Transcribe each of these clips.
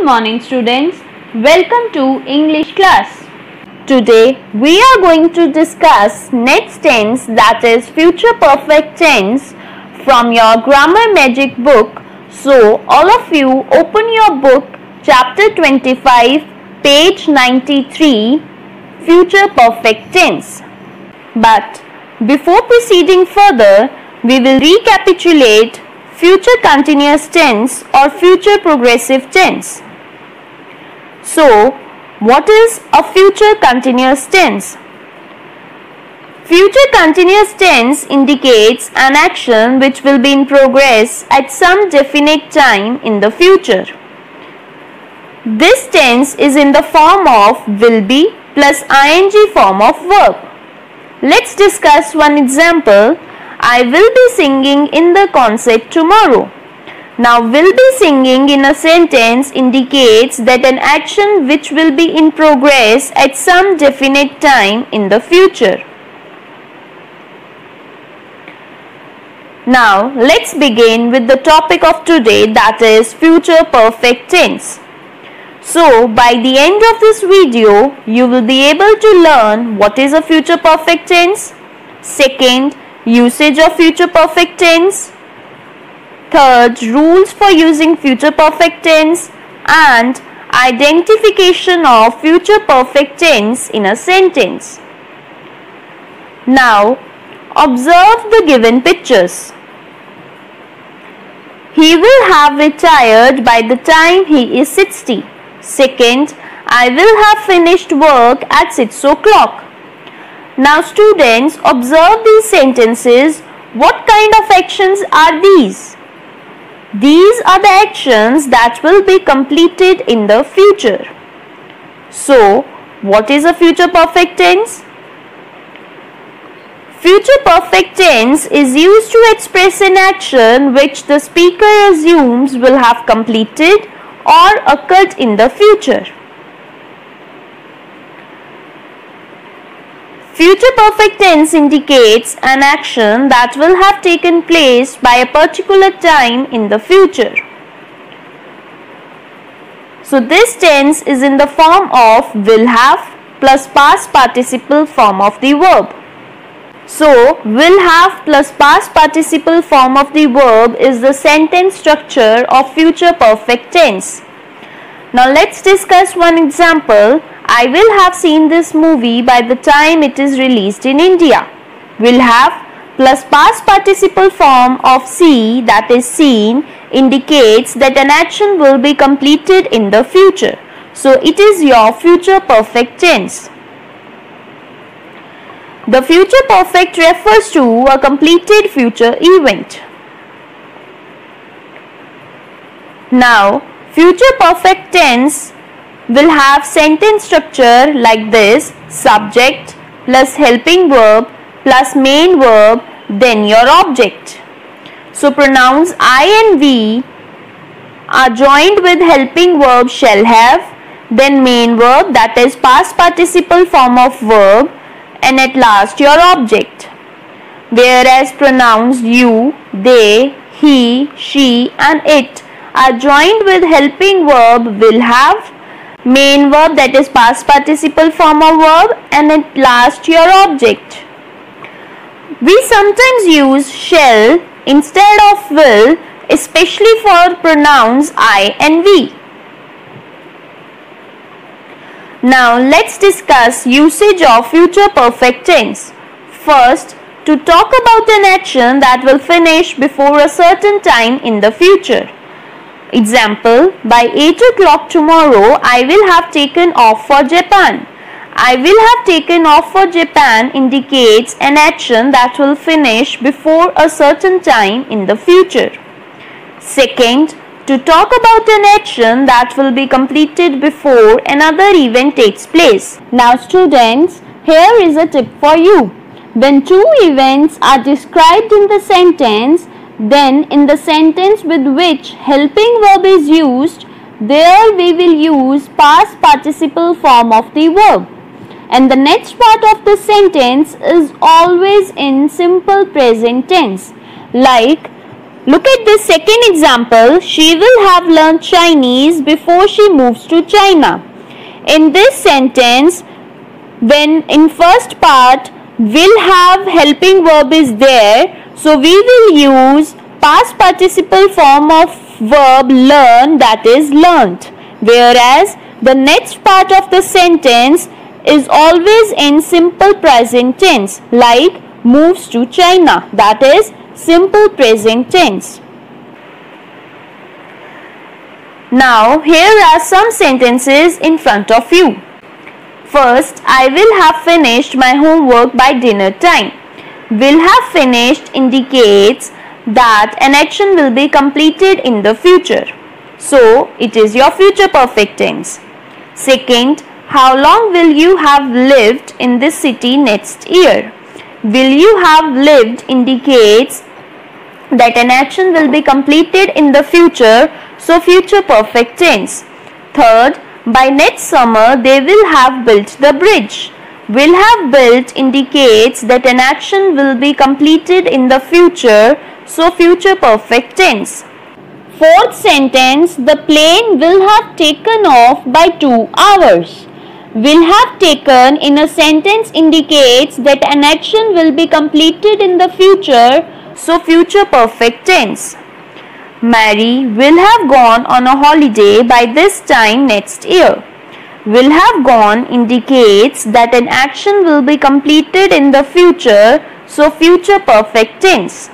Good morning students. Welcome to English class. Today we are going to discuss next tense, that is future perfect tense, from your Grammar Magic book. So all of you open your book, chapter 25, page 93, future perfect tense. But before proceeding further, we will recapitulate future continuous tense or future progressive tense. So, what is a future continuous tense? Future continuous tense indicates an action which will be in progress at some definite time in the future. This tense is in the form of will be plus ing form of verb. Let's discuss one example. I will be singing in the concert tomorrow. Now, will be singing in a sentence indicates that an action which will be in progress at some definite time in the future. Now, let's begin with the topic of today, that is future perfect tense. So, by the end of this video, you will be able to learn what is a future perfect tense. Second, usage of future perfect tense. Third, rules for using future perfect tense. And identification of future perfect tense in a sentence. Now, observe the given pictures. He will have retired by the time he is 60. Second, I will have finished work at 6 o'clock. Now students, observe these sentences. What kind of actions are these? These are the actions that will be completed in the future. So, what is a future perfect tense? Future perfect tense is used to express an action which the speaker assumes will have completed or occurred in the future. Future perfect tense indicates an action that will have taken place by a particular time in the future. So this tense is in the form of will have plus past participle form of the verb. So will have plus past participle form of the verb is the sentence structure of future perfect tense. Now let's discuss one example. I will have seen this movie by the time it is released in India. Will have plus past participle form of see, that is seen, indicates that an action will be completed in the future. So it is your future perfect tense. The future perfect refers to a completed future event. Now, future perfect tense will have sentence structure like this: subject plus helping verb plus main verb, then your object. So pronouns I and we are joined with helping verb shall have, then main verb, that is past participle form of verb, and at last your object. Whereas pronouns you, they, he, she and it are joined with helping verb will have, main verb, that is past participle form of verb, and at last your object. We sometimes use shall instead of will, especially for pronouns I and we. Now let's discuss usage of future perfect tense. First, to talk about an action that will finish before a certain time in the future. Example, by 8 o'clock tomorrow, I will have taken off for Japan. I will have taken off for Japan indicates an action that will finish before a certain time in the future. Second, to talk about an action that will be completed before another event takes place. Now students, here is a tip for you. When two events are described in the sentence, then in the sentence with which helping verb is used, there we will use past participle form of the verb. And the next part of the sentence is always in simple present tense. Like Look at this second example. She will have learned Chinese before she moves to China. In this sentence, when in first part will have helping verb is there, so we will use past participle form of verb learn, that is learnt, whereas the next part of the sentence is always in simple present tense, like moves to China, that is simple present tense. Now here are some sentences in front of you. First, I will have finished my homework by dinner time. Will have finished indicates that an action will be completed in the future. So it is your future perfect tense. Second, how long will you have lived in this city next year? Will you have lived indicates that an action will be completed in the future, so future perfect tense. Third, by next summer they will have built the bridge. Will have built indicates that an action will be completed in the future, so future perfect tense. Fourth sentence, the plane will have taken off by 2 hours. Will have taken in a sentence indicates that an action will be completed in the future, so future perfect tense. Mary will have gone on a holiday by this time next year. Will have gone indicates that an action will be completed in the future, so future perfect tense.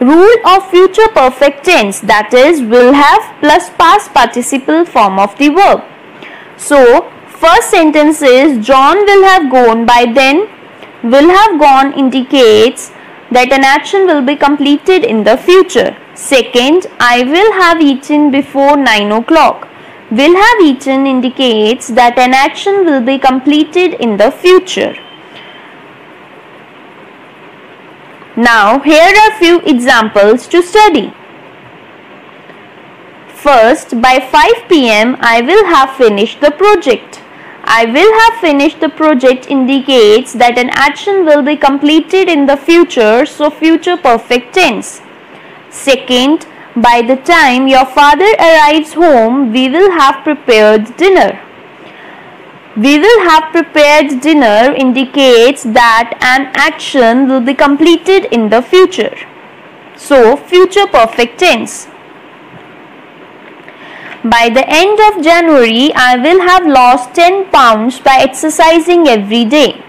Rule of future perfect tense, that is will have plus past participle form of the verb. So first sentence is John will have gone by then. Will have gone indicates that an action will be completed in the future. Second, I will have eaten before 9 o'clock. Will have eaten indicates that an action will be completed in the future. Now here are few examples to study. First, by 5 p.m. I will have finished the project. I will have finished the project indicates that an action will be completed in the future, so future perfect tense. Second, by the time your father arrives home, we will have prepared dinner. We will have prepared dinner indicates that an action will be completed in the future, so future perfect tense. By the end of January, I will have lost 10 pounds by exercising every day.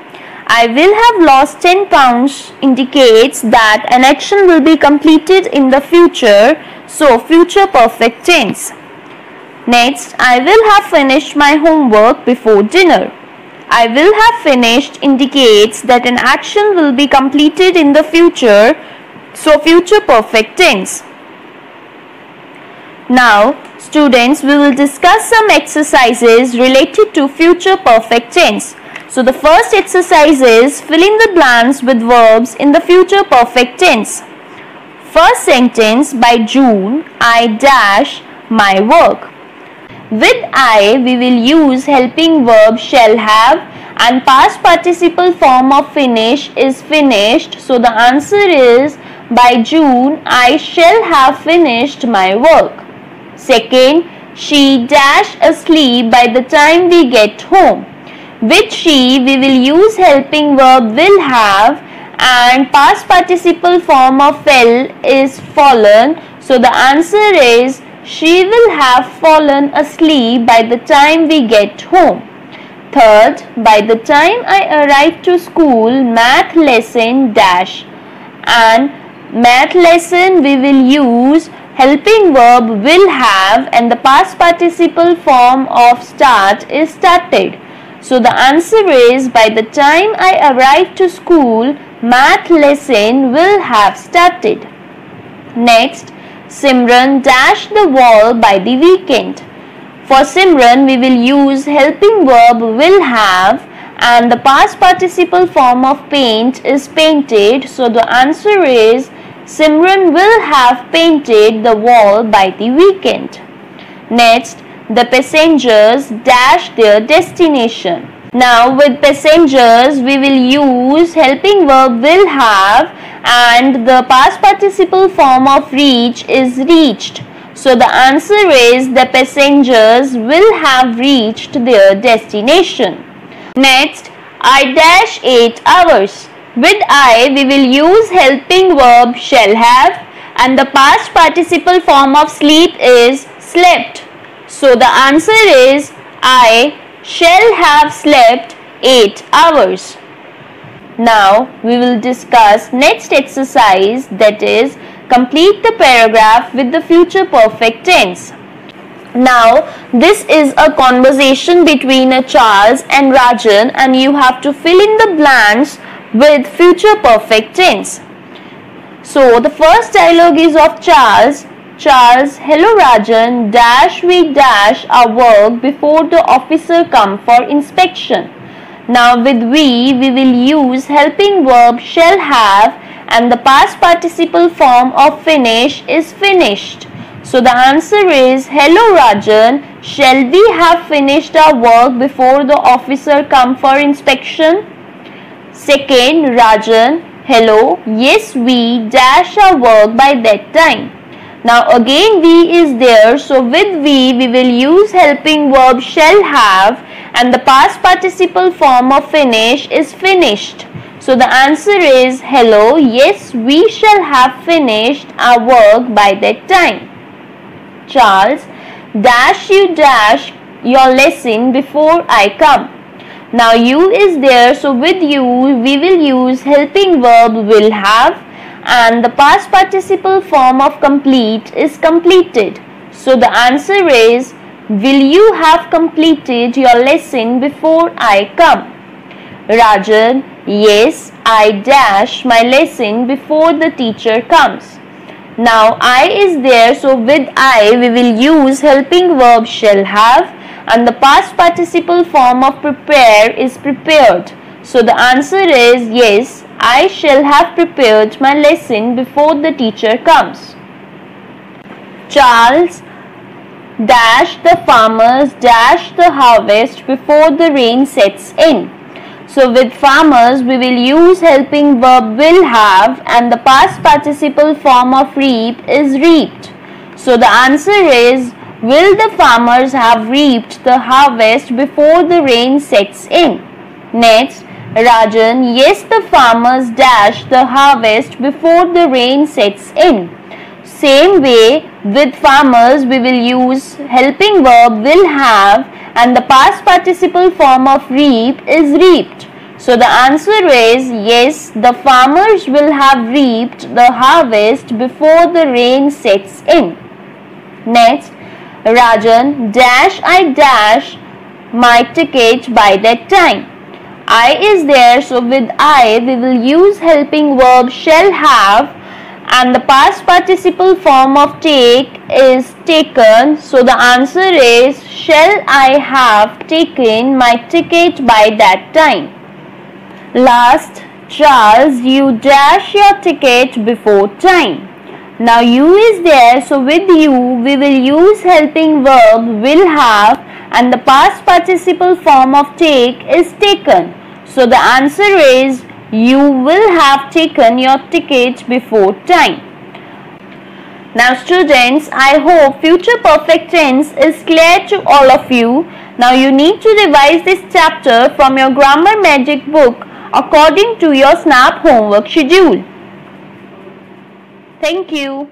I will have lost 10 pounds indicates that an action will be completed in the future, so future perfect tense. Next, I will have finished my homework before dinner. I will have finished indicates that an action will be completed in the future, so future perfect tense. Now, students, we will discuss some exercises related to future perfect tense. So, the first exercise is fill in the blanks with verbs in the future perfect tense. First sentence, by June, I dash my work. With I, we will use helping verb shall have and past participle form of finish is finished. So, the answer is by June, I shall have finished my work. Second, she dash asleep by the time we get home. With she, we will use helping verb will have and past participle form of fell is fallen. So the answer is she will have fallen asleep by the time we get home. Third, by the time I arrive to school, math lesson dash, and math lesson we will use helping verb will have and the past participle form of start is started. So the answer is by the time I arrive to school, math lesson will have started. Next, Simran dashed the wall by the weekend. For Simran, we will use helping verb will have and the past participle form of paint is painted. So the answer is Simran will have painted the wall by the weekend. Next, the passengers dash their destination. Now with passengers, we will use helping verb will have and the past participle form of reach is reached. So the answer is the passengers will have reached their destination. Next, I dash 8 hours. With I, we will use helping verb shall have, and the past participle form of sleep is slept. So the answer is I shall have slept 8 hours. Now we will discuss next exercise, that is complete the paragraph with the future perfect tense. Now this is a conversation between Charles and Rajan, and you have to fill in the blanks with future perfect tense. So the first dialogue is of Charles. Charles, hello Rajan, dash we dash our work before the officer come for inspection. Now with we will use helping verb shall have, and the past participle form of finish is finished. So the answer is hello Rajan, shall we have finished our work before the officer come for inspection? Second, Rajan, hello, yes we dash our work by that time. Now again we is there, so with we will use helping verb shall have, and the past participle form of finish is finished. So the answer is hello, yes we shall have finished our work by that time. Charles, dash you dash your lesson before I come. Now you is there, so with you we will use helping verb will have, and the past participle form of complete is completed. So the answer is will you have completed your lesson before I come? Rajan, yes I dash my lesson before the teacher comes. Now I is there, so with I we will use helping verb shall have, and the past participle form of prepare is prepared. So the answer is yes, I shall have prepared my lesson before the teacher comes. Charles, dash the farmers dash the harvest before the rain sets in. So with farmers we will use helping verb will have, and the past participle form of reap is reaped. So the answer is will the farmers have reaped the harvest before the rain sets in? Next, Rajan, yes the farmers dash the harvest before the rain sets in. Same way, with farmers we will use helping verb will have, and the past participle form of reap is reaped. So the answer is yes, the farmers will have reaped the harvest before the rain sets in. Next, Rajan, dash I dash my ticket by that time. I is there, so with I we will use helping verb shall have, and the past participle form of take is taken. So the answer is shall I have taken my ticket by that time. Last, Charles, you dash your ticket before time. Now you is there, so with you we will use helping verb will have, and the past participle form of take is taken. So the answer is you will have taken your ticket before time. Now students, I hope future perfect tense is clear to all of you. Now you need to revise this chapter from your Grammar Magic book according to your SNAP homework schedule. Thank you.